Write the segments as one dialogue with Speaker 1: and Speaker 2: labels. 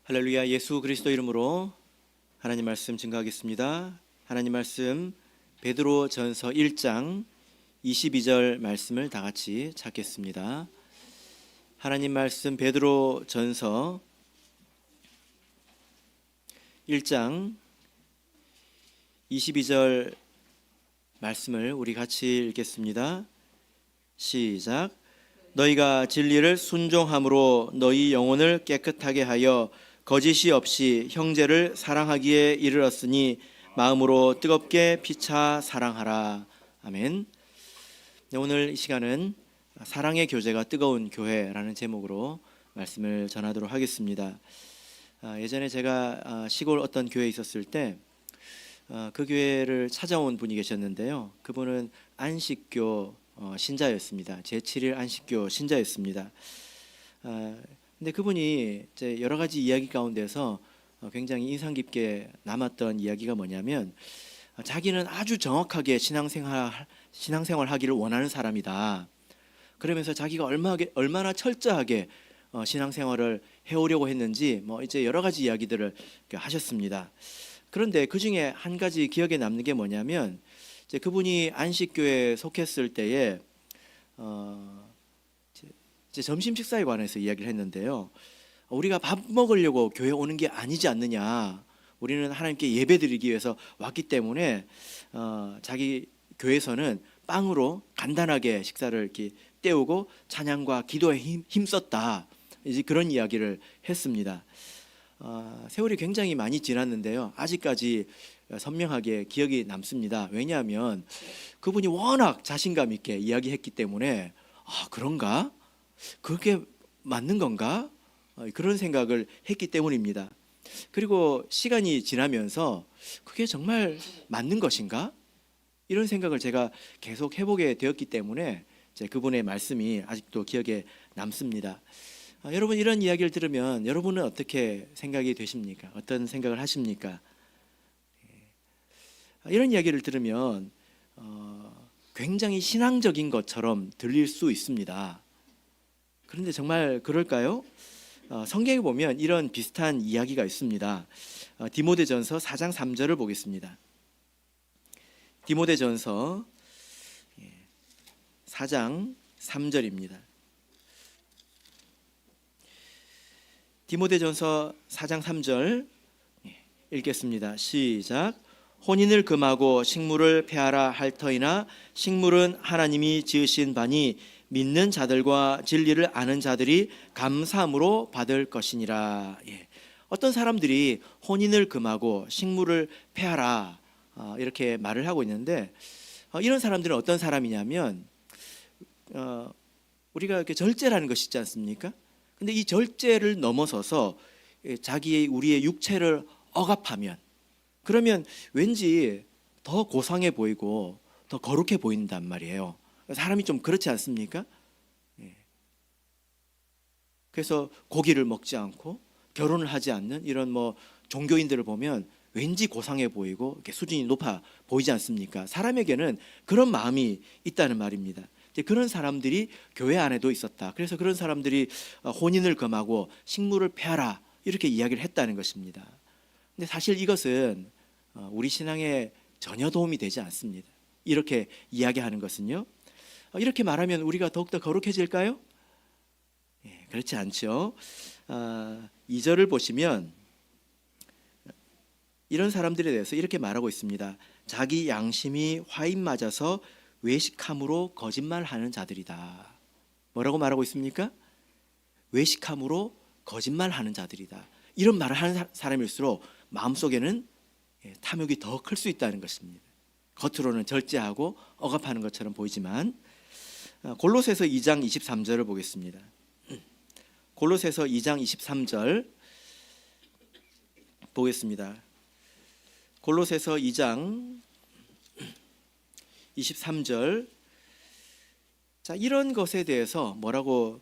Speaker 1: 할렐루야. 예수 그리스도 이름으로 하나님 말씀 증거하겠습니다. 하나님 말씀 베드로 전서 1장 22절 말씀을 다 같이 찾겠습니다. 하나님 말씀 베드로 전서 1장 22절 말씀을 우리 같이 읽겠습니다. 시작. 너희가 진리를 순종함으로 너희 영혼을 깨끗하게 하여 거짓이 없이 형제를 사랑하기에 이르렀으니 마음으로 뜨겁게 피차 사랑하라. 아멘. 오늘 이 시간은 사랑의 교제가 뜨거운 교회라는 제목으로 말씀을 전하도록 하겠습니다. 예전에 제가 시골 어떤 교회에 있었을 때 그 교회를 찾아온 분이 계셨는데요. 그분은 안식교 신자였습니다. 제7일 안식교 신자였습니다. 근데 그분이 이제 여러 가지 이야기 가운데서 굉장히 인상 깊게 남았던 이야기가 뭐냐면 자기는 아주 정확하게 신앙생활 하기를 원하는 사람이다. 그러면서 자기가 얼마나 철저하게 신앙생활을 해오려고 했는지 이제 여러 가지 이야기들을 하셨습니다. 그런데 그 중에 한 가지 기억에 남는 게 뭐냐면 이제 그분이 안식교에 속했을 때에 이제 점심 식사에 관해서 이야기를 했는데요. 우리가 밥 먹으려고 교회 오는 게 아니지 않느냐. 우리는 하나님께 예배드리기 위해서 왔기 때문에 자기 교회에서는 빵으로 간단하게 식사를 이렇게 때우고 찬양과 기도에 힘썼다. 이제 그런 이야기를 했습니다. 세월이 굉장히 많이 지났는데요. 아직까지 선명하게 기억이 남습니다. 왜냐하면 그분이 워낙 자신감 있게 이야기했기 때문에 그런가? 그게 맞는 건가? 그런 생각을 했기 때문입니다. 그리고 시간이 지나면서 그게 정말 맞는 것인가? 이런 생각을 제가 계속 해보게 되었기 때문에 그분의 말씀이 아직도 기억에 남습니다. 여러분 이런 이야기를 들으면 여러분은 어떻게 생각이 되십니까? 어떤 생각을 하십니까? 이런 이야기를 들으면 굉장히 신앙적인 것처럼 들릴 수 있습니다. 그런데 정말 그럴까요? 성경에 보면 이런 비슷한 이야기가 있습니다. 디모데전서 4장 3절을 보겠습니다. 디모데전서 4장 3절입니다. 디모데전서 4장 3절 읽겠습니다. 시작. 혼인을 금하고 식물을 폐하라 할 터이나 식물은 하나님이 지으신 바니 믿는 자들과 진리를 아는 자들이 감사함으로 받을 것이니라. 어떤 사람들이 혼인을 금하고 식물을 폐하라 이렇게 말을 하고 있는데 이런 사람들은 어떤 사람이냐면 우리가 이렇게 절제라는 것이 있지 않습니까? 근데 이 절제를 넘어서서 우리의 육체를 억압하면 그러면 왠지 더 고상해 보이고 더 거룩해 보인단 말이에요. 사람이 좀 그렇지 않습니까? 그래서 고기를 먹지 않고 결혼을 하지 않는 이런 종교인들을 보면 왠지 고상해 보이고 이렇게 수준이 높아 보이지 않습니까? 사람에게는 그런 마음이 있다는 말입니다. 그런 사람들이 교회 안에도 있었다. 그래서 그런 사람들이 혼인을 금하고 식물을 폐하라 이렇게 이야기를 했다는 것입니다. 근데 사실 이것은 우리 신앙에 전혀 도움이 되지 않습니다. 이렇게 이야기하는 것은요. 이렇게 말하면 우리가 더욱더 거룩해질까요? 그렇지 않죠. 2절을 보시면 이런 사람들에 대해서 이렇게 말하고 있습니다. 자기 양심이 화인 맞아서 외식함으로 거짓말하는 자들이다. 뭐라고 말하고 있습니까? 외식함으로 거짓말하는 자들이다. 이런 말을 하는 사람일수록 마음속에는 탐욕이 더 클 수 있다는 것입니다. 겉으로는 절제하고 억압하는 것처럼 보이지만 골로새서 2장 23절을 보겠습니다. 골로새서 2장 23절 보겠습니다. 골로새서 2장 23절. 자, 이런 것에 대해서 뭐라고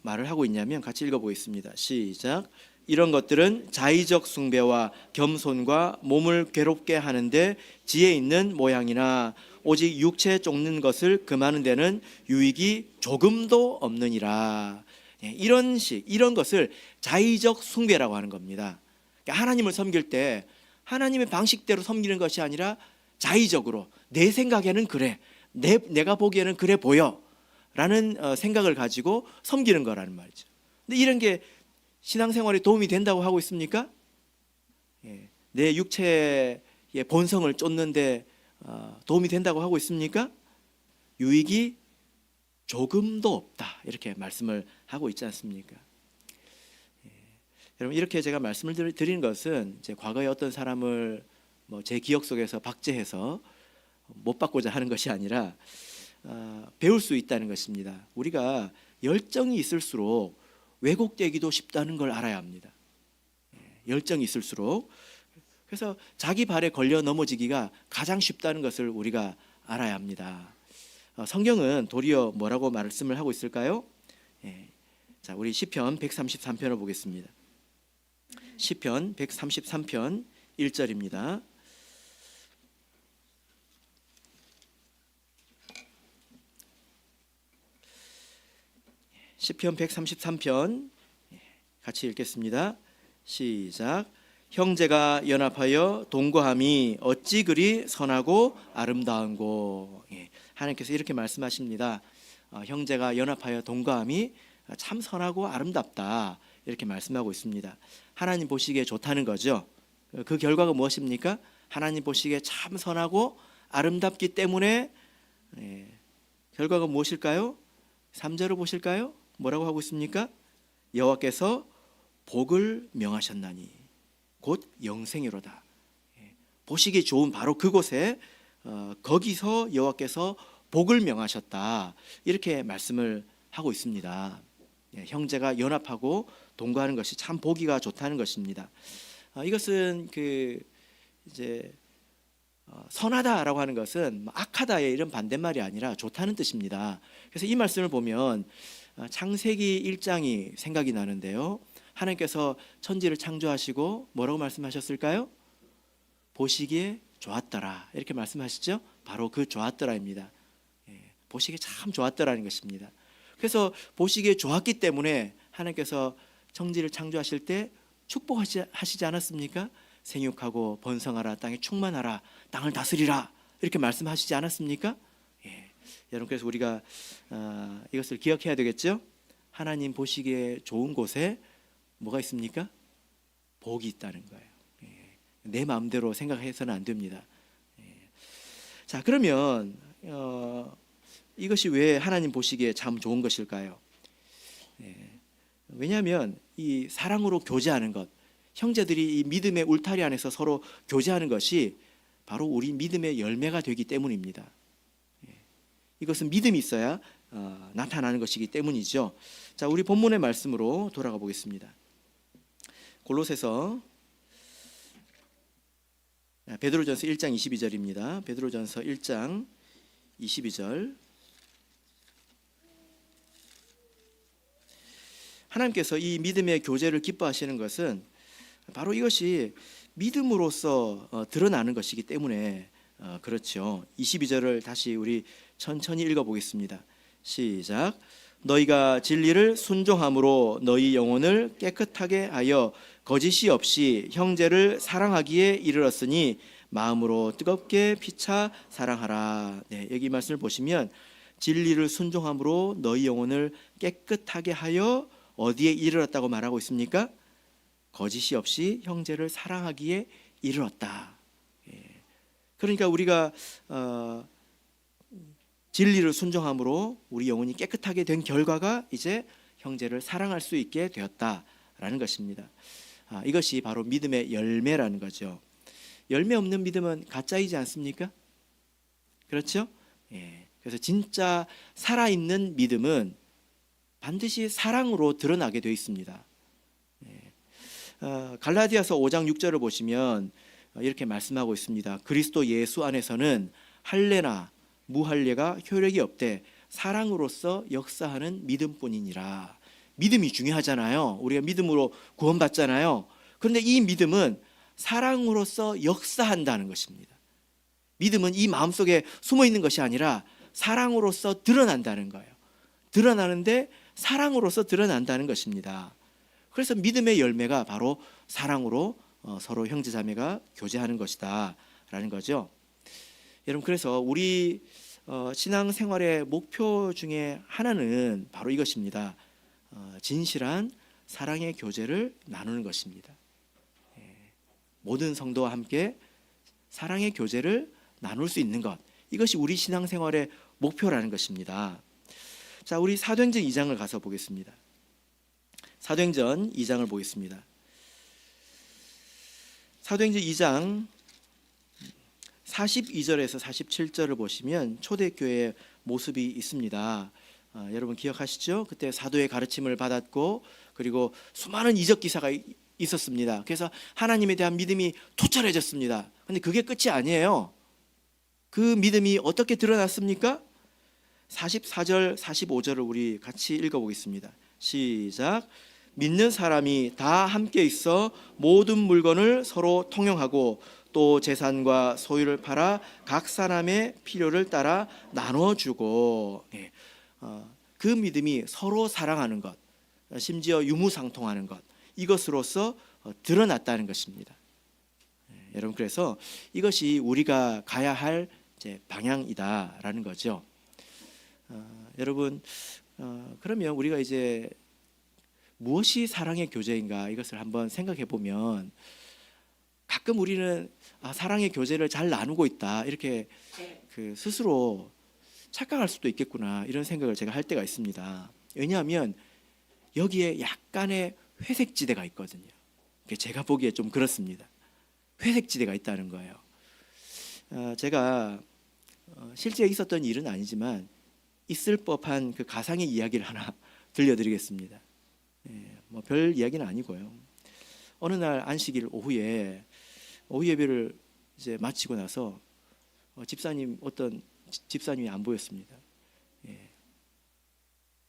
Speaker 1: 말을 하고 있냐면 같이 읽어보겠습니다. 시작. 이런 것들은 자의적 숭배와 겸손과 몸을 괴롭게 하는데 지혜 있는 모양이나 오직 육체 쫓는 것을 금하는 데는 유익이 조금도 없느니라. 이런 것을 자의적 숭배라고 하는 겁니다. 그러니까 하나님을 섬길 때 하나님의 방식대로 섬기는 것이 아니라 자의적으로 내 생각에는 그래, 내가 보기에는 그래 보여 라는 생각을 가지고 섬기는 거라는 말이죠. 근데 이런 게 신앙생활에 도움이 된다고 하고 있습니까? 내 육체의 본성을 쫓는데 도움이 된다고 하고 있습니까? 유익이 조금도 없다, 이렇게 말씀을 하고 있지 않습니까? 여러분, 이렇게 제가 말씀을 드리는 것은 이제 과거에 어떤 사람을 제 기억 속에서 박제해서 못 받고자 하는 것이 아니라 배울 수 있다는 것입니다. 우리가 열정이 있을수록 왜곡되기도 쉽다는 걸 알아야 합니다. 열정이 있을수록. 그래서 자기 발에 걸려 넘어지기가 가장 쉽다는 것을 우리가 알아야 합니다. 성경은 도리어 뭐라고 말씀을 하고 있을까요? 자, 우리 시편 133편을 보겠습니다. 시편 133편 1절입니다. 시편 133편 같이 읽겠습니다. 시작. 형제가 연합하여 동거함이 어찌 그리 선하고 아름다운고. 하나님께서 이렇게 말씀하십니다. 형제가 연합하여 동거함이 참 선하고 아름답다, 이렇게 말씀하고 있습니다. 하나님 보시기에 좋다는 거죠. 그 결과가 무엇입니까? 하나님 보시기에 참 선하고 아름답기 때문에 결과가 무엇일까요? 3절을 보실까요? 뭐라고 하고 있습니까? 여호와께서 복을 명하셨나니 곧 영생이로다. 보시기 좋은 바로 그곳에 거기서 여호와께서 복을 명하셨다, 이렇게 말씀을 하고 있습니다. 형제가 연합하고 동거하는 것이 참 보기가 좋다는 것입니다. 이것은 이제 선하다라고 하는 것은 악하다의 이런 반대말이 아니라 좋다는 뜻입니다. 그래서 이 말씀을 보면 창세기 1장이 생각이 나는데요. 하나님께서 천지를 창조하시고 뭐라고 말씀하셨을까요? 보시기에 좋았더라, 이렇게 말씀하시죠. 바로 그 좋았더라입니다. 보시기에 참 좋았더라는 것입니다. 그래서 보시기에 좋았기 때문에 하나님께서 천지를 창조하실 때 축복하시지 않았습니까? 생육하고 번성하라, 땅에 충만하라, 땅을 다스리라, 이렇게 말씀하시지 않았습니까? 여러분, 그래서 우리가 이것을 기억해야 되겠죠. 하나님 보시기에 좋은 곳에 뭐가 있습니까? 복이 있다는 거예요. 내 마음대로 생각해서는 안 됩니다. 자, 그러면 이것이 왜 하나님 보시기에 참 좋은 것일까요? 왜냐하면 이 사랑으로 교제하는 것, 형제들이 이 믿음의 울타리 안에서 서로 교제하는 것이 바로 우리 믿음의 열매가 되기 때문입니다. 이것은 믿음이 있어야 나타나는 것이기 때문이죠. 자, 우리 본문의 말씀으로 돌아가 보겠습니다. 골로새서 베드로전서 1장 22절입니다. 베드로전서 1장 22절. 하나님께서 이 믿음의 교제를 기뻐하시는 것은 바로 이것이 믿음으로써 드러나는 것이기 때문에 그렇죠. 22절을 다시 우리 천천히 읽어보겠습니다. 시작. 너희가 진리를 순종함으로 너희 영혼을 깨끗하게 하여 거짓이 없이 형제를 사랑하기에 이르렀으니 마음으로 뜨겁게 피차 사랑하라. 여기 말씀을 보시면 진리를 순종함으로 너희 영혼을 깨끗하게 하여 어디에 이르렀다고 말하고 있습니까? 거짓이 없이 형제를 사랑하기에 이르렀다. 그러니까 우리가 진리를 순종함으로 우리 영혼이 깨끗하게 된 결과가 이제 형제를 사랑할 수 있게 되었다라는 것입니다. 이것이 바로 믿음의 열매라는 거죠. 열매 없는 믿음은 가짜이지 않습니까? 그렇죠? 그래서 진짜 살아있는 믿음은 반드시 사랑으로 드러나게 되어 있습니다. 갈라디아서 5장 6절을 보시면 이렇게 말씀하고 있습니다. 그리스도 예수 안에서는 할례나 무할례가 효력이 없되 사랑으로서 역사하는 믿음뿐이니라. 믿음이 중요하잖아요. 우리가 믿음으로 구원받잖아요. 그런데 이 믿음은 사랑으로서 역사한다는 것입니다. 믿음은 이 마음속에 숨어 있는 것이 아니라 사랑으로서 드러난다는 거예요. 드러나는데 사랑으로서 드러난다는 것입니다. 그래서 믿음의 열매가 바로 사랑으로 서로 형제자매가 교제하는 것이다 라는 거죠. 여러분, 그래서 우리 신앙생활의 목표 중에 하나는 바로 이것입니다. 진실한 사랑의 교제를 나누는 것입니다. 모든 성도와 함께 사랑의 교제를 나눌 수 있는 것, 이것이 우리 신앙생활의 목표라는 것입니다. 자, 우리 사도행전 2장을 가서 보겠습니다. 사도행전 2장을 보겠습니다. 사도행전 2장 42절에서 47절을 보시면 초대교회의 모습이 있습니다. 여러분 기억하시죠? 그때 사도의 가르침을 받았고 그리고 수많은 이적 기사가 있었습니다. 그래서 하나님에 대한 믿음이 투철해졌습니다. 그런데 그게 끝이 아니에요. 그 믿음이 어떻게 드러났습니까? 44절 45절을 우리 같이 읽어보겠습니다. 시작. 믿는 사람이 다 함께 있어 모든 물건을 서로 통용하고 또 재산과 소유를 팔아 각 사람의 필요를 따라 나눠주고, 그 믿음이 서로 사랑하는 것, 심지어 유무상통하는 것, 이것으로서 드러났다는 것입니다. 여러분, 그래서 이것이 우리가 가야 할 이제 방향이다라는 거죠. 여러분, 그러면 우리가 이제 무엇이 사랑의 교제인가 이것을 한번 생각해 보면, 가끔 우리는 사랑의 교제를 잘 나누고 있다 이렇게 스스로 착각할 수도 있겠구나 이런 생각을 제가 할 때가 있습니다. 왜냐하면 여기에 약간의 회색지대가 있거든요. 제가 보기에 좀 그렇습니다. 회색지대가 있다는 거예요. 제가 실제 있었던 일은 아니지만 있을 법한 그 가상의 이야기를 하나 들려드리겠습니다. 뭐 별 이야기는 아니고요. 어느 날 안식일 오후에 오후 예배를 이제 마치고 나서 어떤 집사님이 안 보였습니다.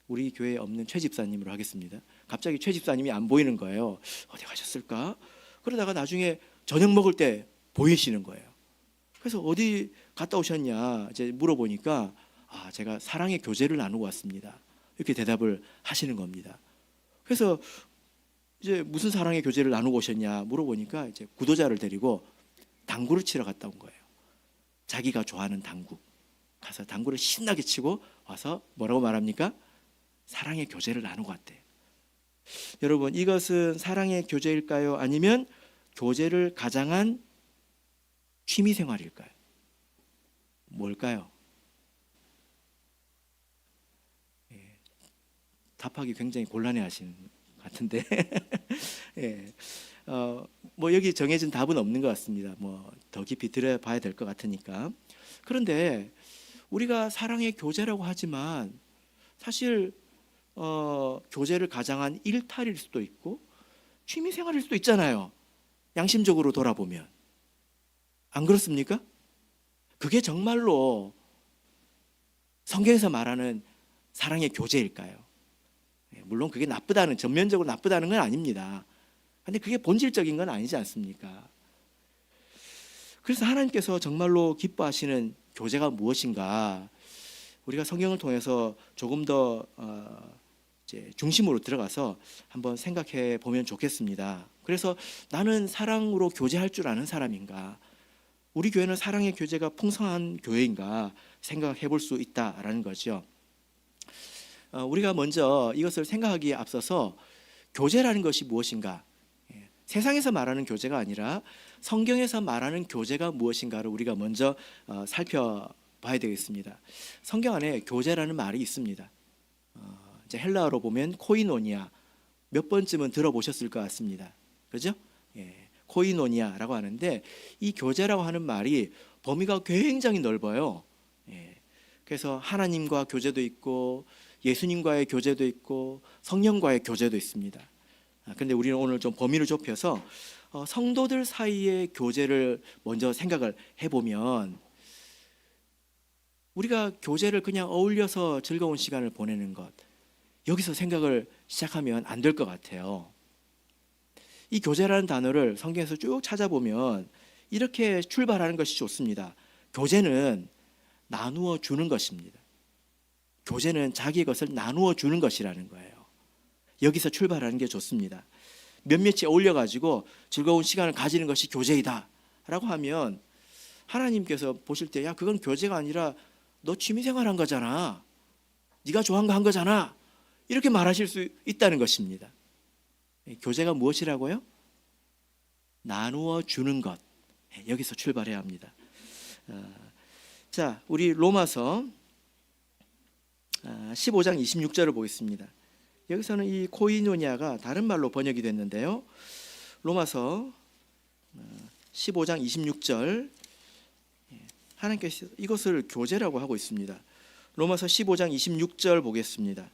Speaker 1: 우리 교회에 없는 최 집사님으로 하겠습니다. 갑자기 최 집사님이 안 보이는 거예요. 어디 가셨을까? 그러다가 나중에 저녁 먹을 때 보이시는 거예요. 그래서 어디 갔다 오셨냐 이제 물어보니까 제가 사랑의 교제를 나누고 왔습니다. 이렇게 대답을 하시는 겁니다. 그래서 이제 무슨 사랑의 교제를 나누고 오셨냐 물어보니까 이제 구도자를 데리고 당구를 치러 갔다 온 거예요. 자기가 좋아하는 당구. 가서 당구를 신나게 치고 와서 뭐라고 말합니까? 사랑의 교제를 나누고 왔대요. 여러분, 이것은 사랑의 교제일까요? 아니면 교제를 가장한 취미 생활일까요? 뭘까요? 답하기 굉장히 곤란해 하시는 것 같은데 뭐 여기 정해진 답은 없는 것 같습니다. 뭐 더 깊이 들어봐야 될 것 같으니까. 그런데 우리가 사랑의 교제라고 하지만 사실 교제를 가장한 일탈일 수도 있고 취미 생활일 수도 있잖아요. 양심적으로 돌아보면. 안 그렇습니까? 그게 정말로 성경에서 말하는 사랑의 교제일까요? 물론 그게 전면적으로 나쁘다는 건 아닙니다. 그런데 그게 본질적인 건 아니지 않습니까? 그래서 하나님께서 정말로 기뻐하시는 교제가 무엇인가? 우리가 성경을 통해서 조금 더 이제 중심으로 들어가서 한번 생각해 보면 좋겠습니다. 그래서 나는 사랑으로 교제할 줄 아는 사람인가? 우리 교회는 사랑의 교제가 풍성한 교회인가 생각해 볼 수 있다라는 거죠. 우리가 먼저 이것을 생각하기에 앞서서 교제라는 것이 무엇인가? 세상에서 말하는 교제가 아니라 성경에서 말하는 교제가 무엇인가를 우리가 먼저 살펴봐야 되겠습니다. 성경 안에 교제라는 말이 있습니다. 이제 헬라어로 보면 코이노니아, 몇 번쯤은 들어보셨을 것 같습니다. 그렇죠? 코이노니아라고 하는데 이 교제라고 하는 말이 범위가 굉장히 넓어요. 그래서 하나님과 교제도 있고 예수님과의 교제도 있고 성령과의 교제도 있습니다. 그런데 우리는 오늘 좀 범위를 좁혀서 성도들 사이의 교제를 먼저 생각을 해보면, 우리가 교제를 그냥 어울려서 즐거운 시간을 보내는 것, 여기서 생각을 시작하면 안 될 것 같아요. 이 교제라는 단어를 성경에서 쭉 찾아보면 이렇게 출발하는 것이 좋습니다. 교제는 나누어 주는 것입니다. 교제는 자기의 것을 나누어 주는 것이라는 거예요. 여기서 출발하는 게 좋습니다. 몇몇이 어울려 가지고 즐거운 시간을 가지는 것이 교제이다 라고 하면 하나님께서 보실 때 야 그건 교제가 아니라 너 취미생활 한 거잖아, 네가 좋아한 거 한 거잖아, 이렇게 말하실 수 있다는 것입니다. 교제가 무엇이라고요? 나누어 주는 것. 여기서 출발해야 합니다. 자, 우리 로마서 15장 26절을 보겠습니다. 여기서는 이 코이노니아가 다른 말로 번역이 됐는데요. 로마서 15장 26절, 하나님께서 이것을 교제라고 하고 있습니다. 로마서 15장 26절 보겠습니다.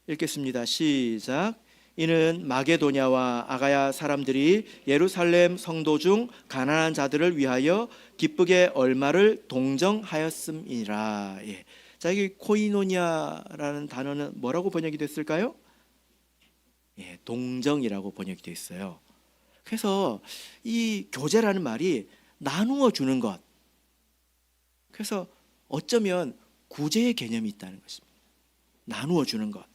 Speaker 1: 읽겠습니다. 시작. 이는 마게도냐와 아가야 사람들이 예루살렘 성도 중 가난한 자들을 위하여 기쁘게 얼마를 동정하였음이라. 예. 자, 여기 코이노니아라는 단어는 뭐라고 번역이 됐을까요? 예, 동정이라고 번역이 되어 있어요. 그래서 이 교제라는 말이 나누어 주는 것. 그래서 어쩌면 구제의 개념이 있다는 것입니다. 나누어 주는 것.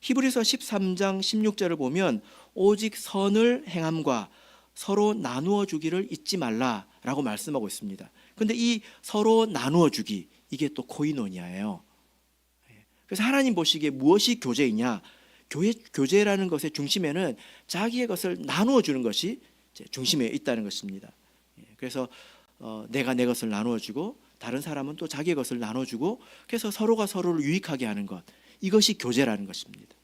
Speaker 1: 히브리서 13장 16절을 보면 오직 선을 행함과 서로 나누어 주기를 잊지 말라라고 말씀하고 있습니다. 그런데 이 서로 나누어 주기, 이게 또 코이노니아예요. 그래서 하나님 보시기에 무엇이 교제이냐? 교제라는 것의 중심에는 자기의 것을 나누어 주는 것이 중심에 있다는 것입니다. 그래서 내가 내 것을 나누어 주고 다른 사람은 또 자기의 것을 나눠 주고, 그래서 서로가 서로를 유익하게 하는 것, 이것이 교제라는 것입니다.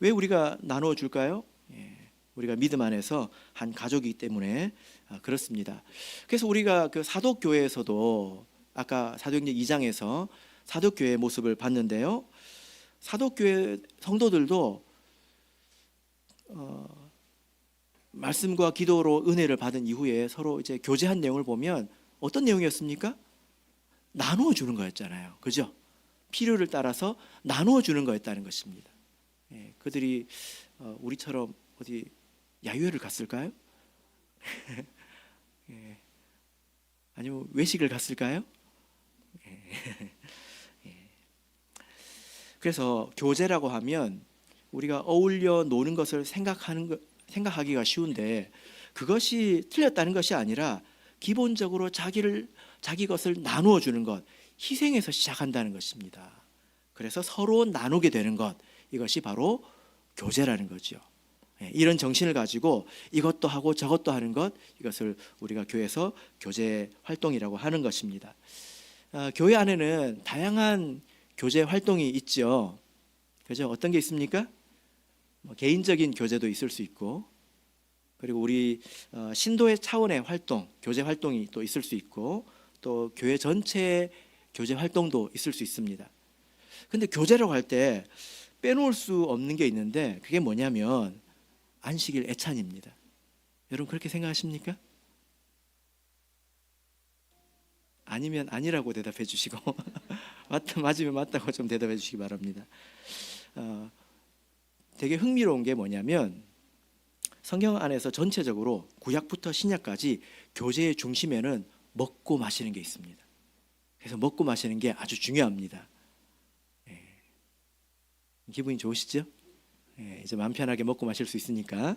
Speaker 1: 왜 우리가 나누어 줄까요? 우리가 믿음 안에서 한 가족이기 때문에 그렇습니다. 그래서 우리가 그 사독교회에서도 아까 사도행전 2장에서 사독교회의 모습을 봤는데요. 사독교회 성도들도 말씀과 기도로 은혜를 받은 이후에 서로 이제 교제한 내용을 보면 어떤 내용이었습니까? 나누어 주는 거였잖아요. 그죠? 필요를 따라서 나누어 주는 거였다는 것입니다. 그들이 우리처럼 어디 야유회를 갔을까요? 아니면 외식을 갔을까요? 그래서 교제라고 하면 우리가 어울려 노는 것을 생각하기가 쉬운데, 그것이 틀렸다는 것이 아니라 기본적으로 자기 것을 나누어 주는 것, 희생에서 시작한다는 것입니다. 그래서 서로 나누게 되는 것, 이것이 바로 교제라는 거죠. 이런 정신을 가지고 이것도 하고 저것도 하는 것, 이것을 우리가 교회에서 교제 활동이라고 하는 것입니다. 교회 안에는 다양한 교제 활동이 있죠. 그죠? 어떤 게 있습니까? 개인적인 교제도 있을 수 있고, 그리고 우리 신도의 차원의 활동, 교제 활동이 또 있을 수 있고, 또 교회 전체의 교제 활동도 있을 수 있습니다. 근데 교제라고 할 때 빼놓을 수 없는 게 있는데, 그게 뭐냐면 안식일 애찬입니다. 여러분 그렇게 생각하십니까? 아니면 아니라고 대답해 주시고 맞으면 맞다고 좀 대답해 주시기 바랍니다. 되게 흥미로운 게 뭐냐면 성경 안에서 전체적으로 구약부터 신약까지 교제의 중심에는 먹고 마시는 게 있습니다. 그래서 먹고 마시는 게 아주 중요합니다. 기분이 좋으시죠? 이제 마음 편하게 먹고 마실 수 있으니까.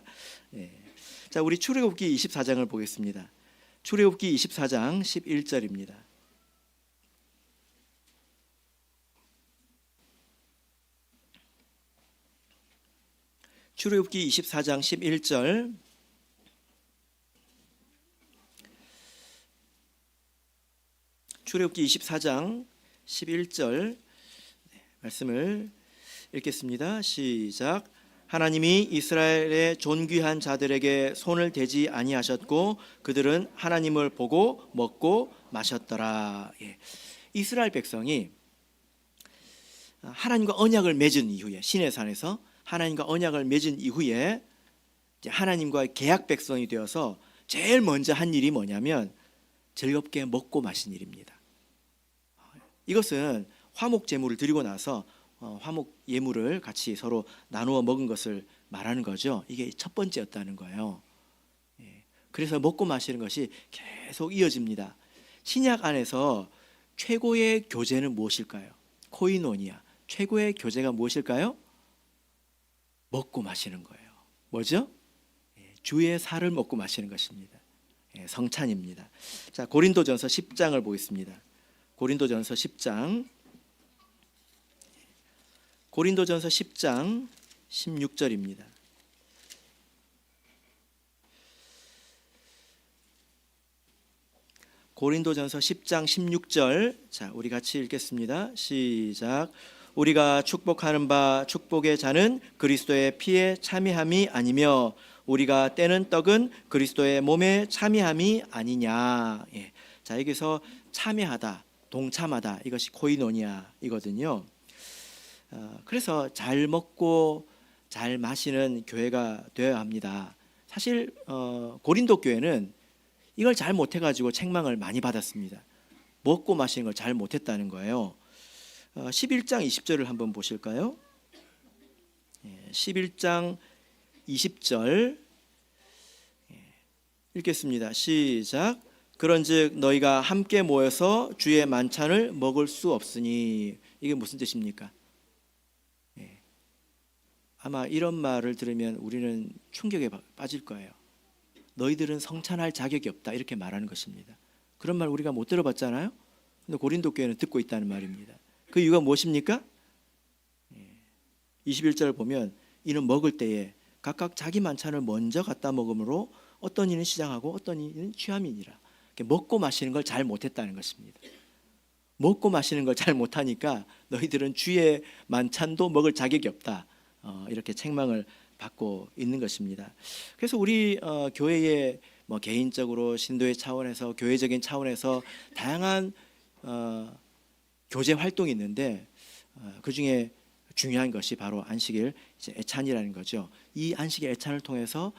Speaker 1: 자, 우리 출애굽기 24장을 보겠습니다. 출애굽기 24장 11절입니다. 출애굽기 24장 11절. 출애굽기 24장 11절 말씀을 읽겠습니다. 시작. 하나님이 이스라엘의 존귀한 자들에게 손을 대지 아니하셨고 그들은 하나님을 보고 먹고 마셨더라. 이스라엘 백성이 하나님과 언약을 맺은 이후에, 시내산에서 하나님과 언약을 맺은 이후에 하나님과의 계약 백성이 되어서 제일 먼저 한 일이 뭐냐면 즐겁게 먹고 마신 일입니다. 이것은 화목 제물을 드리고 나서 화목 예물을 같이 서로 나누어 먹은 것을 말하는 거죠. 이게 첫 번째였다는 거예요. 그래서 먹고 마시는 것이 계속 이어집니다. 신약 안에서 최고의 교제는 무엇일까요? 코이노니아. 최고의 교제가 무엇일까요? 먹고 마시는 거예요. 뭐죠? 주의 살을 먹고 마시는 것입니다. 성찬입니다. 자, 고린도전서 10장을 보겠습니다. 고린도전서 10장 16절입니다. 고린도전서 10장 16절. 자, 우리 같이 읽겠습니다. 시작. 우리가 축복하는 바 축복의 잔은 그리스도의 피에 참여함이 아니며 우리가 떼는 떡은 그리스도의 몸에 참여함이 아니냐. 자, 여기서 참여하다, 동참하다, 이것이 코이노니아이거든요. 그래서 잘 먹고 잘 마시는 교회가 되어야 합니다. 사실 고린도 교회는 이걸 잘 못해가지고 책망을 많이 받았습니다. 먹고 마시는 걸 잘 못했다는 거예요. 11장 20절을 한번 보실까요? 11장 20절 읽겠습니다. 시작. 그런즉 너희가 함께 모여서 주의 만찬을 먹을 수 없으니. 이게 무슨 뜻입니까? 아마 이런 말을 들으면 우리는 충격에 빠질 거예요. 너희들은 성찬할 자격이 없다, 이렇게 말하는 것입니다. 그런 말 우리가 못 들어봤잖아요. 근데 고린도 교회는 듣고 있다는 말입니다. 그 이유가 무엇입니까? 21절을 보면 이는 먹을 때에 각각 자기 만찬을 먼저 갖다 먹음으로 어떤 이는 시장하고 어떤 이는 취함이니라. 먹고 마시는 걸 잘 못했다는 것입니다. 먹고 마시는 걸 잘 못하니까 너희들은 주의 만찬도 먹을 자격이 없다, 이렇게 책망을 받고 있는 것입니다. 그래서 우리 교회의 뭐 개인적으로 신도의 차원에서 교회적인 차원에서 다양한 교제 활동이 있는데 그 중에 중요한 것이 바로 안식일 애찬이라는 거죠. 이 안식일 애찬을 통해서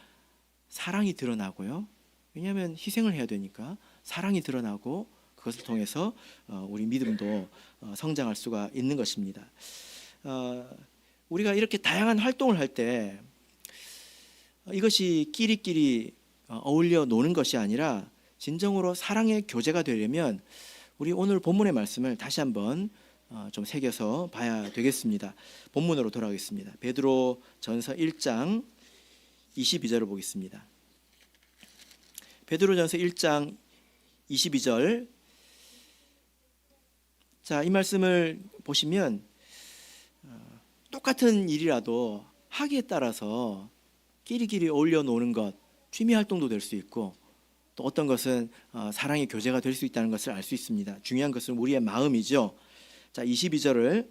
Speaker 1: 사랑이 드러나고요. 왜냐하면 희생을 해야 되니까 사랑이 드러나고 그것을 통해서 우리 믿음도 성장할 수가 있는 것입니다. 우리가 이렇게 다양한 활동을 할 때 이것이 끼리끼리 어울려 노는 것이 아니라 진정으로 사랑의 교제가 되려면 우리 오늘 본문의 말씀을 다시 한번 좀 새겨서 봐야 되겠습니다. 본문으로 돌아가겠습니다. 베드로 전서 1장 22절을 보겠습니다. 베드로 전서 1장 22절. 자, 이 말씀을 보시면 똑같은 일이라도 하기에 따라서 끼리끼리 어울려 노는 것, 취미 활동도 될 수 있고 또 어떤 것은 사랑의 교제가 될 수 있다는 것을 알 수 있습니다. 중요한 것은 우리의 마음이죠. 자, 22절을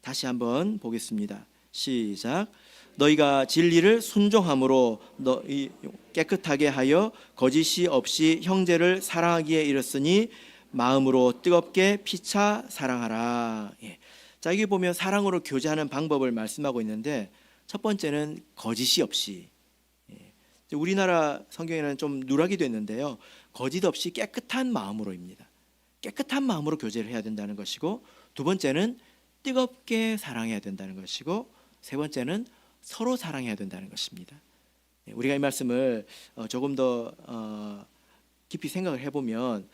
Speaker 1: 다시 한번 보겠습니다. 시작. 너희가 진리를 순종함으로 너희 깨끗하게 하여 거짓이 없이 형제를 사랑하기에 이르렀으니 마음으로 뜨겁게 피차 사랑하라. 자, 여기 보면 사랑으로 교제하는 방법을 말씀하고 있는데 첫 번째는 거짓이 없이. 우리나라 성경에는 좀 누락이 됐는데요. 거짓 없이 깨끗한 마음으로입니다. 깨끗한 마음으로 교제를 해야 된다는 것이고, 두 번째는 뜨겁게 사랑해야 된다는 것이고, 세 번째는 서로 사랑해야 된다는 것입니다. 우리가 이 말씀을 조금 더 깊이 생각을 해보면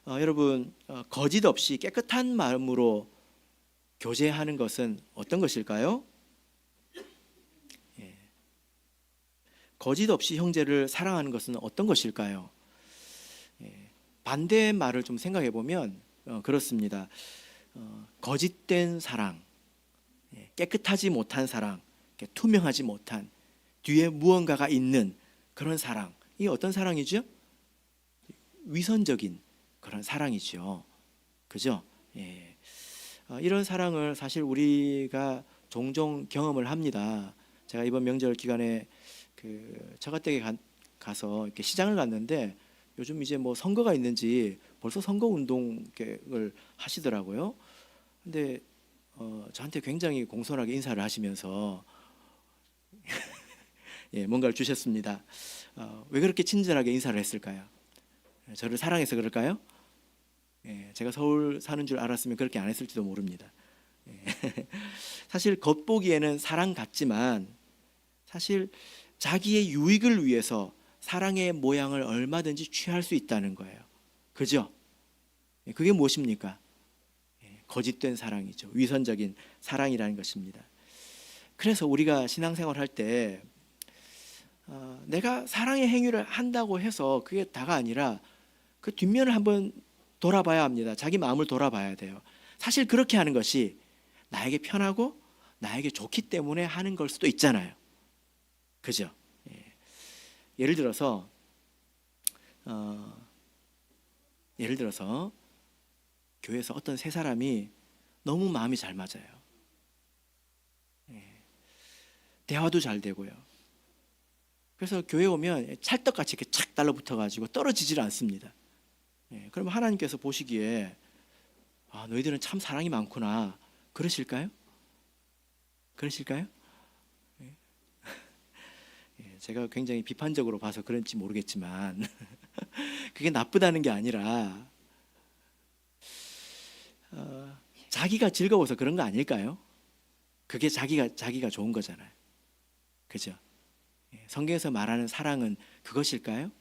Speaker 1: 여러분, 거짓 없이 깨끗한 마음으로 교제하는 것은 어떤 것일까요? 거짓 없이 형제를 사랑하는 것은 어떤 것일까요? 반대의 말을 좀 생각해 보면 그렇습니다. 거짓된 사랑, 깨끗하지 못한 사랑, 투명하지 못한 뒤에 무언가가 있는 그런 사랑, 이게 어떤 사랑이죠? 위선적인 그런 사랑이죠. 그죠? 이런 사랑을 사실 우리가 종종 경험을 합니다. 제가 이번 명절 기간에 처가댁에 가서 이렇게 시장을 갔는데 요즘 이제 뭐 선거가 있는지 벌써 선거 운동을 하시더라고요. 근데 저한테 굉장히 공손하게 인사를 하시면서 뭔가를 주셨습니다. 왜 그렇게 친절하게 인사를 했을까요? 저를 사랑해서 그럴까요? 제가 서울 사는 줄 알았으면 그렇게 안 했을지도 모릅니다. 사실 겉보기에는 사랑 같지만 사실 자기의 유익을 위해서 사랑의 모양을 얼마든지 취할 수 있다는 거예요. 그죠? 그게 무엇입니까? 거짓된 사랑이죠. 위선적인 사랑이라는 것입니다. 그래서 우리가 신앙생활 할 때 내가 사랑의 행위를 한다고 해서 그게 다가 아니라 그 뒷면을 한번 돌아봐야 합니다. 자기 마음을 돌아봐야 돼요. 사실 그렇게 하는 것이 나에게 편하고 나에게 좋기 때문에 하는 걸 수도 있잖아요. 그죠? 예를 들어서 교회에서 어떤 세 사람이 너무 마음이 잘 맞아요. 대화도 잘 되고요. 그래서 교회 오면 찰떡같이 이렇게 착 달라붙어가지고 떨어지질 않습니다. 그러면 하나님께서 보시기에 너희들은 참 사랑이 많구나 그러실까요? 그러실까요? 제가 굉장히 비판적으로 봐서 그런지 모르겠지만 그게 나쁘다는 게 아니라 자기가 즐거워서 그런 거 아닐까요? 그게 자기가 좋은 거잖아요. 그죠? 성경에서 말하는 사랑은 그것일까요?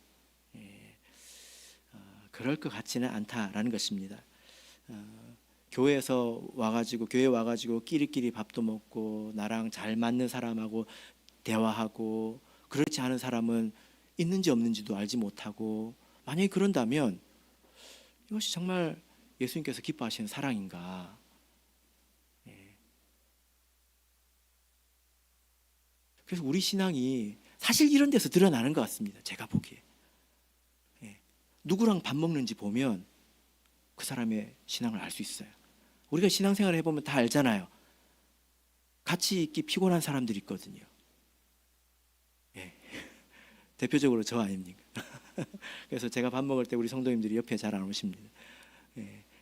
Speaker 1: 그럴 것 같지는 않다라는 것입니다. 교회에 와가지고 끼리끼리 밥도 먹고 나랑 잘 맞는 사람하고 대화하고 그렇지 않은 사람은 있는지 없는지도 알지 못하고 만약에 그런다면 이것이 정말 예수님께서 기뻐하시는 사랑인가? 그래서 우리 신앙이 사실 이런 데서 드러나는 것 같습니다. 제가 보기에 누구랑 밥 먹는지 보면 그 사람의 신앙을 알 수 있어요. 우리가 신앙생활을 해보면 다 알잖아요. 같이 있기 피곤한 사람들이 있거든요. 대표적으로 저 아닙니까? 그래서 제가 밥 먹을 때 우리 성도님들이 옆에 잘 안 오십니다.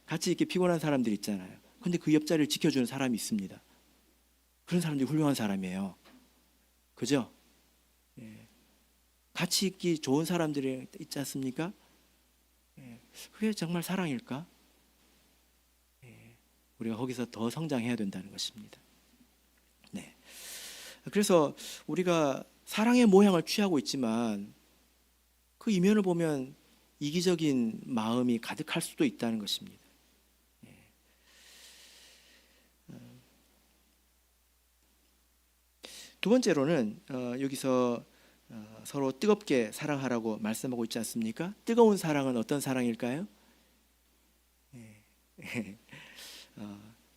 Speaker 1: 같이 있기 피곤한 사람들이 있잖아요. 근데 그 옆자리를 지켜주는 사람이 있습니다. 그런 사람들이 훌륭한 사람이에요. 그죠? 같이 있기 좋은 사람들이 있지 않습니까? 그게 정말 사랑일까? 우리가 거기서 더 성장해야 된다는 것입니다. 그래서 우리가 사랑의 모양을 취하고 있지만 그 이면을 보면 이기적인 마음이 가득할 수도 있다는 것입니다. 두 번째로는 여기서 서로 뜨겁게 사랑하라고 말씀하고 있지 않습니까? 뜨거운 사랑은 어떤 사랑일까요?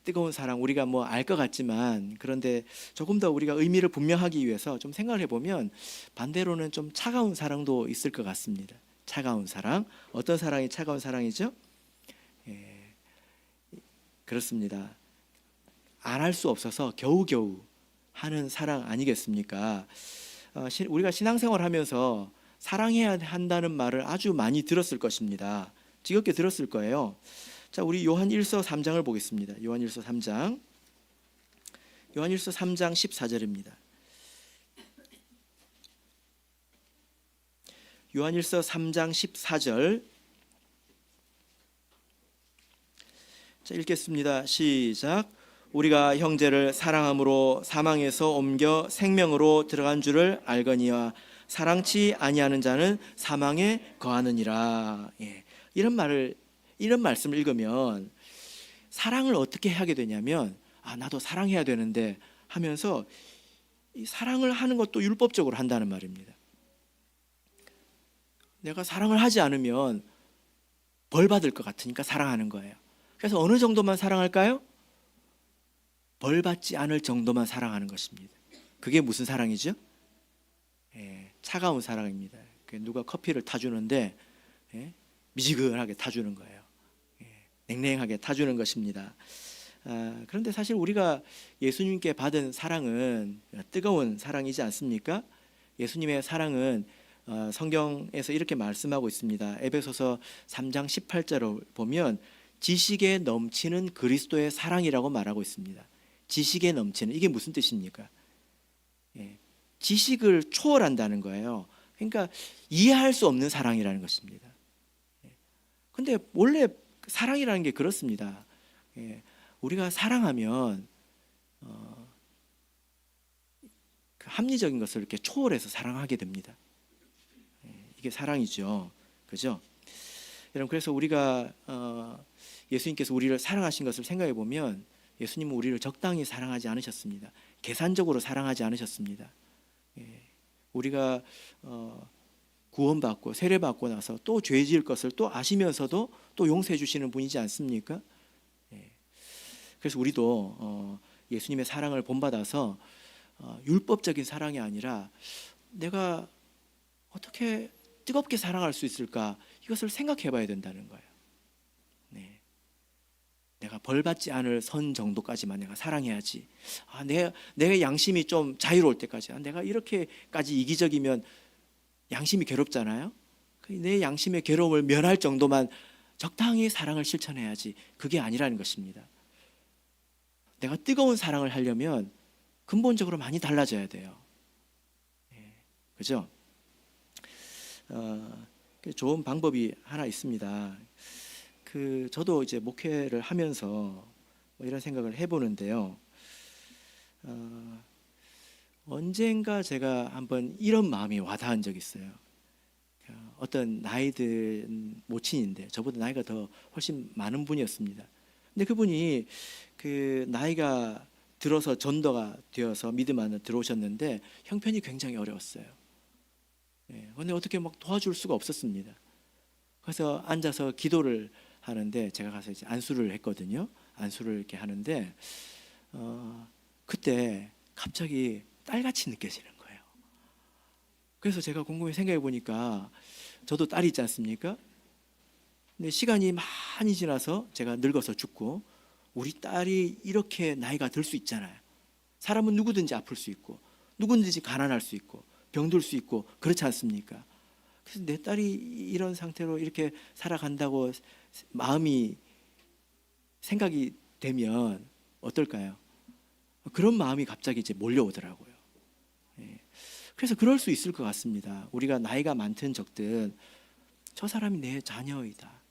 Speaker 1: 뜨거운 사랑 우리가 뭐 알 것 같지만 그런데 조금 더 우리가 의미를 분명하기 위해서 좀 생각을 해보면 반대로는 좀 차가운 사랑도 있을 것 같습니다. 차가운 사랑, 어떤 사랑이 차가운 사랑이죠? 그렇습니다. 안 할 수 없어서 겨우겨우 하는 사랑 아니겠습니까? 우리가 신앙생활 하면서 사랑해야 한다는 말을 아주 많이 들었을 것입니다. 지겹게 들었을 거예요. 자, 우리 요한 1서 3장을 보겠습니다. 요한 1서 3장 14절입니다. 요한 1서 3장 14절. 자, 읽겠습니다. 시작. 우리가 형제를 사랑함으로 사망에서 옮겨 생명으로 들어간 줄을 알거니와 사랑치 아니하는 자는 사망에 거하느니라. 이런 말씀을 읽으면 사랑을 어떻게 하게 되냐면 나도 사랑해야 되는데 하면서 이 사랑을 하는 것도 율법적으로 한다는 말입니다. 내가 사랑을 하지 않으면 벌 받을 것 같으니까 사랑하는 거예요. 그래서 어느 정도만 사랑할까요? 벌 받지 않을 정도만 사랑하는 것입니다. 그게 무슨 사랑이죠? 차가운 사랑입니다. 누가 커피를 타주는데 미지근하게 타주는 거예요. 냉랭하게 타주는 것입니다. 그런데 사실 우리가 예수님께 받은 사랑은 뜨거운 사랑이지 않습니까? 예수님의 사랑은 성경에서 이렇게 말씀하고 있습니다. 에베소서 3장 18절을 보면 지식에 넘치는 그리스도의 사랑이라고 말하고 있습니다. 지식에 넘치는, 이게 무슨 뜻입니까? 지식을 초월한다는 거예요. 그러니까 이해할 수 없는 사랑이라는 것입니다. 근데 원래 사랑이라는 게 그렇습니다. 우리가 사랑하면 그 합리적인 것을 이렇게 초월해서 사랑하게 됩니다. 이게 사랑이죠. 그죠? 여러분, 그래서 우리가 예수님께서 우리를 사랑하신 것을 생각해 보면 예수님은 우리를 적당히 사랑하지 않으셨습니다. 계산적으로 사랑하지 않으셨습니다. 우리가 구원받고 세례받고 나서 또 죄 지을 것을 또 아시면서도 또 용서해 주시는 분이지 않습니까? 그래서 우리도 예수님의 사랑을 본받아서 율법적인 사랑이 아니라 내가 어떻게 뜨겁게 사랑할 수 있을까, 이것을 생각해 봐야 된다는 거예요. 내가 벌받지 않을 선 정도까지만 내가 사랑해야지. 내 양심이 좀 자유로울 때까지. 내가 이렇게까지 이기적이면 양심이 괴롭잖아요. 내 양심의 괴로움을 면할 정도만 적당히 사랑을 실천해야지. 그게 아니라는 것입니다. 내가 뜨거운 사랑을 하려면 근본적으로 많이 달라져야 돼요. 그죠? 좋은 방법이 하나 있습니다. 저도 이제 목회를 하면서 뭐 이런 생각을 해보는데요. 언젠가 제가 한번 이런 마음이 와닿은 적이 있어요. 어떤 나이 든 모친인데 저보다 나이가 더 훨씬 많은 분이었습니다. 근데 그분이 나이가 들어서 전도가 되어서 믿음 안에 들어오셨는데 형편이 굉장히 어려웠어요. 근데 어떻게 막 도와줄 수가 없었습니다. 그래서 앉아서 기도를 하는데 제가 가서 이제 안수를 했거든요. 안수를 이렇게 하는데 그때 갑자기 딸같이 느껴지는 거예요. 그래서 제가 곰곰이 생각해 보니까 저도 딸이 있지 않습니까? 근데 시간이 많이 지나서 제가 늙어서 죽고 우리 딸이 이렇게 나이가 들 수 있잖아요. 사람은 누구든지 아플 수 있고 누구든지 가난할 수 있고 병들 수 있고 그렇지 않습니까? 그래서 내 딸이 이런 상태로 이렇게 살아간다고 생각이 되면 어떨까요? 그런 마음이 갑자기 이제 몰려오더라고요. 그래서 그럴 수 있을 것 같습니다. 우리가 나이가 많든 적든 저 사람이 내 자녀이다,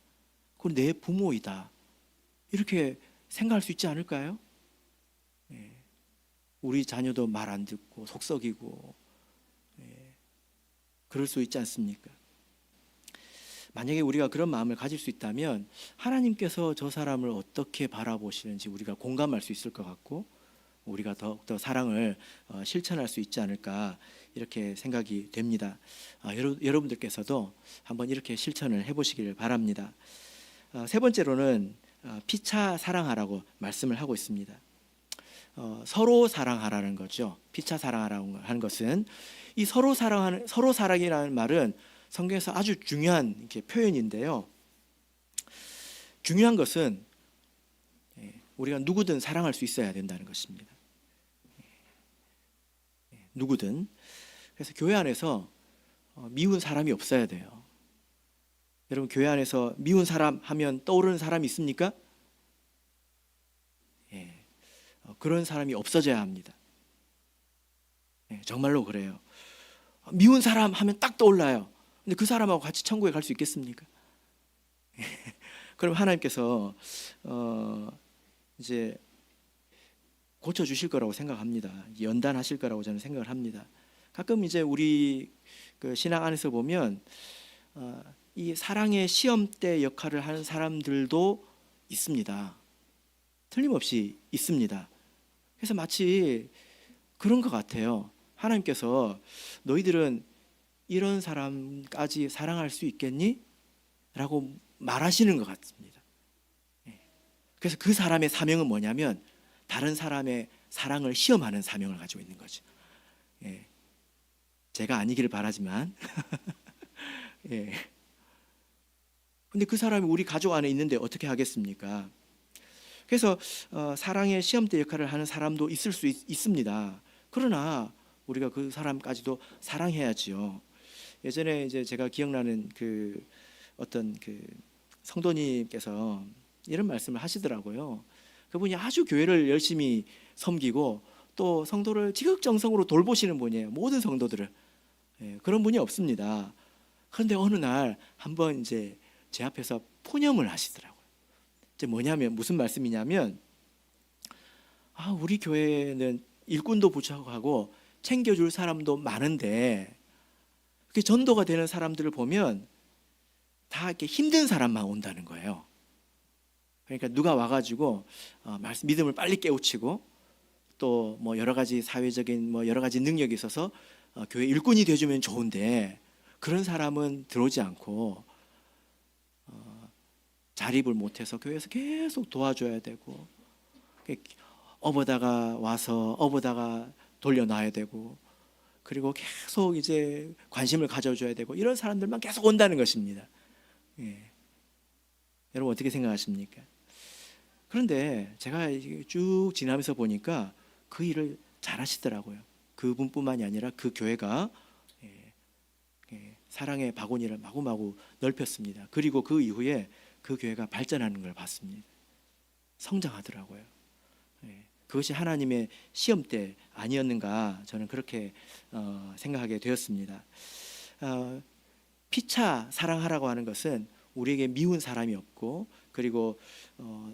Speaker 1: 그리고 내 부모이다, 이렇게 생각할 수 있지 않을까요? 우리 자녀도 말 안 듣고 속썩이고 그럴 수 있지 않습니까? 만약에 우리가 그런 마음을 가질 수 있다면 하나님께서 저 사람을 어떻게 바라보시는지 우리가 공감할 수 있을 것 같고 우리가 더욱더 사랑을 실천할 수 있지 않을까, 이렇게 생각이 됩니다. 여러분들께서도 한번 이렇게 실천을 해보시길 바랍니다. 세 번째로는 피차 사랑하라고 말씀을 하고 있습니다. 서로 사랑하라는 거죠. 피차 사랑하라고 하는 것은 이 서로 사랑이라는 말은 성경에서 아주 중요한 이렇게 표현인데요. 중요한 것은 우리가 누구든 사랑할 수 있어야 된다는 것입니다. 누구든. 그래서 교회 안에서 미운 사람이 없어야 돼요. 여러분, 교회 안에서 미운 사람 하면 떠오르는 사람이 있습니까? 그런 사람이 없어져야 합니다. 정말로 그래요. 미운 사람 하면 딱 떠올라요. 근데 그 사람하고 같이 천국에 갈 수 있겠습니까? 그럼 하나님께서 이제 고쳐주실 거라고 생각합니다. 연단하실 거라고 저는 생각을 합니다. 가끔 이제 우리 신앙 안에서 보면 이 사랑의 시험대 역할을 하는 사람들도 있습니다. 틀림없이 있습니다. 그래서 마치 그런 것 같아요. 하나님께서 너희들은 이런 사람까지 사랑할 수 있겠니? 라고 말하시는 것 같습니다. 그래서 그 사람의 사명은 뭐냐면 다른 사람의 사랑을 시험하는 사명을 가지고 있는 거죠. 제가 아니기를 바라지만 근데 그 사람이 우리 가족 안에 있는데 어떻게 하겠습니까? 그래서 사랑의 시험대 역할을 하는 사람도 있을 수 있습니다. 그러나 우리가 그 사람까지도 사랑해야지요. 예전에 이제 제가 기억나는 어떤 성도님께서 이런 말씀을 하시더라고요. 그분이 아주 교회를 열심히 섬기고 또 성도를 지극정성으로 돌보시는 분이에요. 모든 성도들을. 그런 분이 없습니다. 그런데 어느 날 한번 이제 제 앞에서 푸념을 하시더라고요. 이제 무슨 말씀이냐면 우리 교회는 일꾼도 부족하고 챙겨줄 사람도 많은데 그 전도가 되는 사람들을 보면 다 이렇게 힘든 사람만 온다는 거예요. 그러니까 누가 와가지고 믿음을 빨리 깨우치고 또 뭐 여러 가지 사회적인 뭐 여러 가지 능력이 있어서 교회 일꾼이 돼주면 좋은데 그런 사람은 들어오지 않고 자립을 못해서 교회에서 계속 도와줘야 되고 업어다가 와서 업어다가 돌려놔야 되고 그리고 계속 이제 관심을 가져줘야 되고 이런 사람들만 계속 온다는 것입니다. 예. 여러분 어떻게 생각하십니까? 그런데 제가 쭉 지나면서 보니까 그 일을 잘 하시더라고요. 그분뿐만이 아니라 그 교회가 사랑의 바구니를 마구마구 넓혔습니다. 그리고 그 이후에 그 교회가 발전하는 걸 봤습니다. 성장하더라고요. 그것이 하나님의 시험대 아니었는가 저는 그렇게 생각하게 되었습니다. 피차 사랑하라고 하는 것은 우리에게 미운 사람이 없고 그리고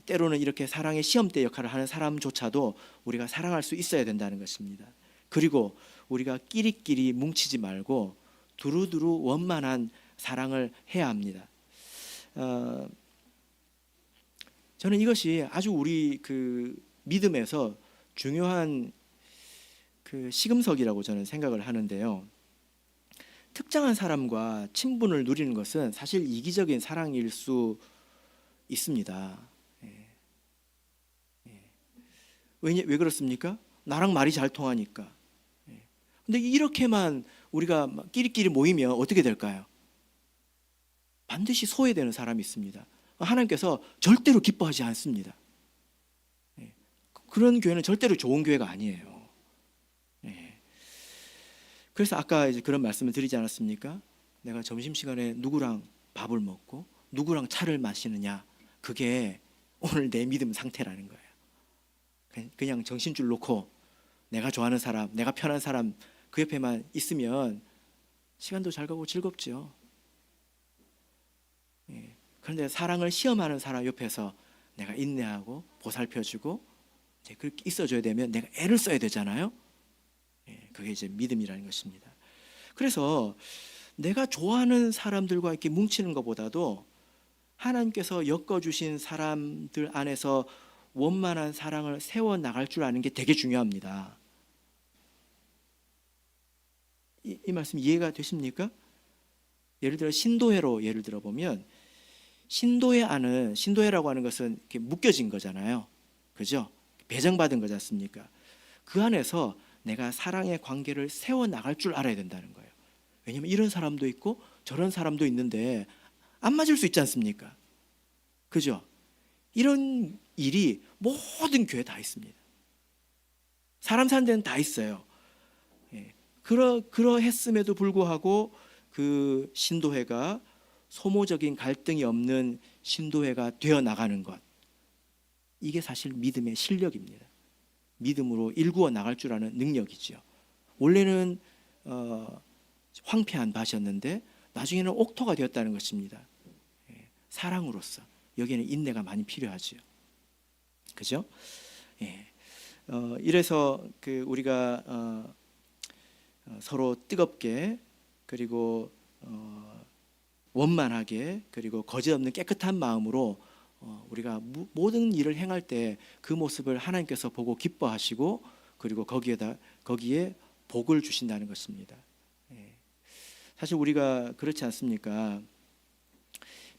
Speaker 1: 때로는 이렇게 사랑의 시험대 역할을 하는 사람조차도 우리가 사랑할 수 있어야 된다는 것입니다. 그리고 우리가 끼리끼리 뭉치지 말고 두루두루 원만한 사랑을 해야 합니다. 저는 이것이 아주 우리 그 믿음에서 중요한 그 시금석이라고 저는 생각을 하는데요. 특정한 사람과 친분을 누리는 것은 사실 이기적인 사랑일 수 있습니다. 왜 그렇습니까? 나랑 말이 잘 통하니까. 근데 이렇게만 우리가 끼리끼리 모이면 어떻게 될까요? 반드시 소외되는 사람이 있습니다. 하나님께서 절대로 기뻐하지 않습니다. 그런 교회는 절대로 좋은 교회가 아니에요. 그래서 아까 이제 그런 말씀을 드리지 않았습니까? 내가 점심시간에 누구랑 밥을 먹고 누구랑 차를 마시느냐, 그게 오늘 내 믿음 상태라는 거예요. 그냥 정신줄 놓고 내가 좋아하는 사람, 내가 편한 사람 그 옆에만 있으면 시간도 잘 가고 즐겁죠. 그런데 사랑을 시험하는 사람 옆에서 내가 인내하고 보살펴주고 그렇게 있어줘야 되면 내가 애를 써야 되잖아요. 그게 이제 믿음이라는 것입니다. 그래서 내가 좋아하는 사람들과 이렇게 뭉치는 것보다도 하나님께서 엮어주신 사람들 안에서 원만한 사랑을 세워나갈 줄 아는 게 되게 중요합니다. 이 말씀 이해가 되십니까? 예를 들어 신도회로 예를 들어 보면 신도회라고 하는 것은 이렇게 묶여진 거잖아요. 그죠? 배정받은 거지 않습니까? 그 안에서 내가 사랑의 관계를 세워나갈 줄 알아야 된다는 거예요. 왜냐하면 이런 사람도 있고 저런 사람도 있는데 안 맞을 수 있지 않습니까? 그죠? 이런 일이 모든 교회에 다 있습니다. 사람 사는 데는 다 있어요. 그러했음에도 불구하고 그 신도회가 소모적인 갈등이 없는 신도회가 되어 나가는 것, 이게 사실 믿음의 실력입니다. 믿음으로 일구어 나갈 줄 아는 능력이죠. 원래는 황폐한 밭이었는데 나중에는 옥토가 되었다는 것입니다. 사랑으로서 여기에는 인내가 많이 필요하죠. 그죠? 이래서 그 우리가 서로 뜨겁게 그리고 원만하게 그리고 거짓없는 깨끗한 마음으로 우리가 모든 일을 행할 때 그 모습을 하나님께서 보고 기뻐하시고 그리고 거기에 복을 주신다는 것입니다. 사실 우리가 그렇지 않습니까?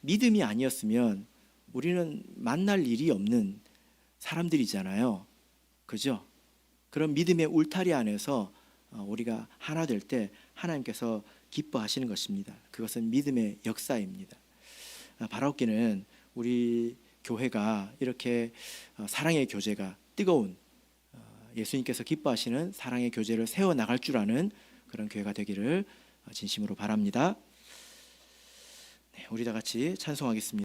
Speaker 1: 믿음이 아니었으면 우리는 만날 일이 없는 사람들이잖아요. 그죠? 그런 믿음의 울타리 안에서 우리가 하나 될 때 하나님께서 기뻐하시는 것입니다. 그것은 믿음의 역사입니다. 바라옵기는 우리 교회가 이렇게 사랑의 교제가 뜨거운 예수님께서 기뻐하시는 사랑의 교제를 세워나갈 줄 아는 그런 교회가 되기를 진심으로 바랍니다. 우리 다 같이 찬송하겠습니다.